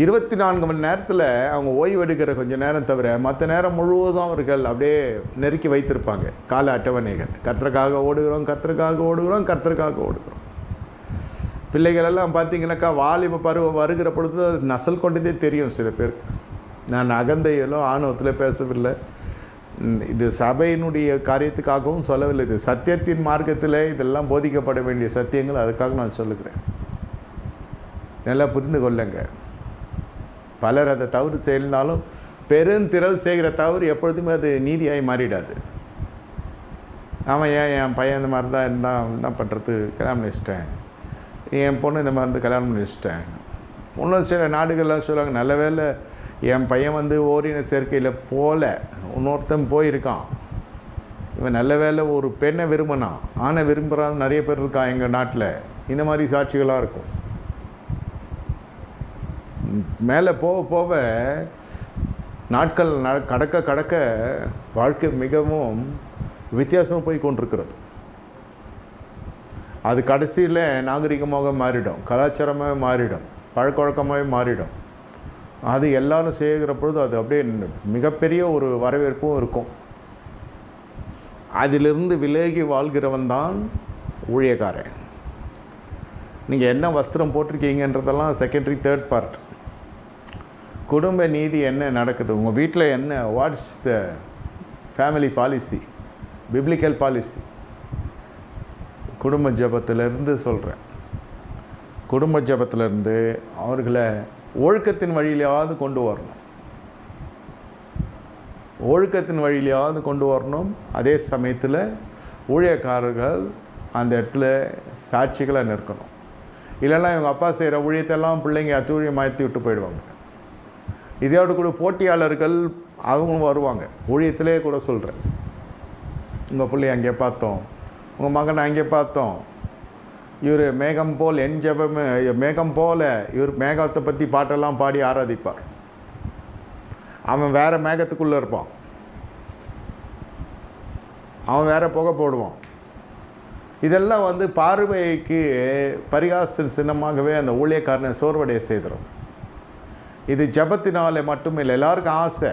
24 மணி நேரத்தில் அவங்க ஓய்வு எடுக்கிற கொஞ்சம் நேரம் தவிர மற்ற நேரம் முழுவதும் அவர்கள் அப்படியே நெருக்கி வைத்திருப்பாங்க கால அட்டவணைகள். கர்த்தருக்காக ஓடுகிறோம், கர்த்தருக்காக ஓடுகிறோம், கர்த்தருக்காக ஓடுகிறோம். பிள்ளைகளெல்லாம் பார்த்தீங்கன்னாக்கா வாலிப பருவம் வருகிற பொழுது அது நசல் கொண்டதே தெரியும் சில பேருக்கு. நான் அகந்தையிலோ ஆணவத்தில் பேசவில்லை, இது சபையினுடைய காரியத்துக்காகவும் சொல்லவில்லை. இது சத்தியத்தின் மார்க்கத்தில் இதெல்லாம் போதிக்கப்பட வேண்டிய சத்தியங்கள், அதுக்காக நான் சொல்லுகிறேன். நல்லா புரிந்து கொள்ளுங்க. பலர் அதை தவறு செய்யலனாலும் பெருந்திரள் செய்கிற தவறு எப்பொழுதுமே அது நீதியாகி மாறிடாது. ஆமாம், என் பையன் இந்த மாதிரி தான் இருந்தால் என்ன பண்ணுறது, கல்யாணம் பண்ணிச்சிட்டேன், என் பொண்ணு இந்த மாதிரி இருந்து கல்யாணம் பண்ணிச்சிட்டேன். இன்னும் சில நாடுகள்லாம் சொல்லுவாங்க, நல்ல வேளை என் பையன் ஓரின சேர்க்கையில் போகல, இன்னொருத்தன் போயிருக்கான், இவன் நல்ல வேளை ஒரு பெண்ணை விரும்பினான், ஆணை விரும்புகிறான்னு நிறைய பேர் இருக்கான் எங்கள் நாட்டில். இந்த மாதிரி சாட்சிகளாக இருக்கும். மேலே போக போக நாட்கள் கடக்க கடக்க வாழ்க்கை மிகவும் வித்தியாசமாக போய் கொண்டிருக்கிறது. அது கடைசியில் நாகரிகமாக மாறிடும், கலாச்சாரமாக மாறிடும், பழக்கவழக்கமாக மாறிடும். அது எல்லோரும் செய்கிற பொழுது அது அப்படியே மிகப்பெரிய ஒரு வரவேற்பும் இருக்கும். அதிலிருந்து விலகி வாழ்கிறவன் தான் ஊழியக்காரன். நீங்கள் என்ன வஸ்திரம் போட்டிருக்கீங்கன்றதெல்லாம் செகண்டரி, தேர்ட் பார்ட். குடும்ப நீதி என்ன நடக்குது உங்கள் வீட்டில், என்ன what's the family policy, biblical policy. குடும்ப ஜபத்திலேருந்து சொல்கிறேன். குடும்ப ஜபத்திலேருந்து அவர்களை ஒழுக்கத்தின் வழியிலாவது கொண்டு வரணும், ஒழுக்கத்தின் வழியிலாவது கொண்டு வரணும். அதே சமயத்தில் ஊழியக்காரர்கள் அந்த இடத்துல சாட்சிகளாக நிற்கணும். இல்லைன்னா இவங்க அப்பா செய்கிற ஊழியத்தெல்லாம் பிள்ளைங்க அத்தூழியம் மாற்றி விட்டு போயிடுவாங்க. இதோடு கூட போட்டியாளர்கள் அவங்களும் வருவாங்க. ஊழியத்திலே கூட சொல்கிறேன், உங்கள் பிள்ளைய அங்கே பார்த்தோம், உங்கள் மகனை அங்கே பார்த்தோம், இவர் மேகம் போல் என் ஜெபமே, மேகம் போல இவர் மேகத்தை பற்றி பாட்டெல்லாம் பாடி ஆராதிப்பார். அவன் வேறு மேகத்துக்குள்ளே இருப்பான், அவன் வேறு புகை போடுவான். இதெல்லாம் பார்வைக்கு பரிகாசத்தின் சின்னமாகவே அந்த ஊழியக்காரனை சோர்வடைய செய்திடும். இது ஜபத்தினாலே மட்டும் இல்லை, எல்லாருக்கும் ஆசை.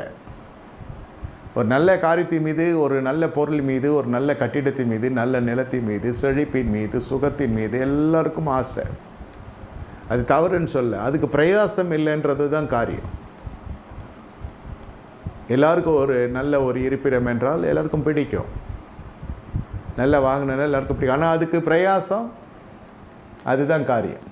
ஒரு நல்ல காரியத்தின் மீது, ஒரு நல்ல பொருள் மீது, ஒரு நல்ல கட்டிடத்தின் மீது, நல்ல நிலத்தின் மீது, செழிப்பின் மீது, சுகத்தின் மீது எல்லாருக்கும் ஆசை. அது தவறுன்னு சொல்ல, அதுக்கு பிரயாசம் இல்லைன்றது தான் காரியம். எல்லாருக்கும் ஒரு நல்ல ஒரு இருப்பிடம் என்றால் எல்லாருக்கும் பிடிக்கும், நல்ல வாகனம் எல்லாருக்கும் பிடிக்கும். ஆனால் அதுக்கு பிரயாசம், அதுதான் காரியம்.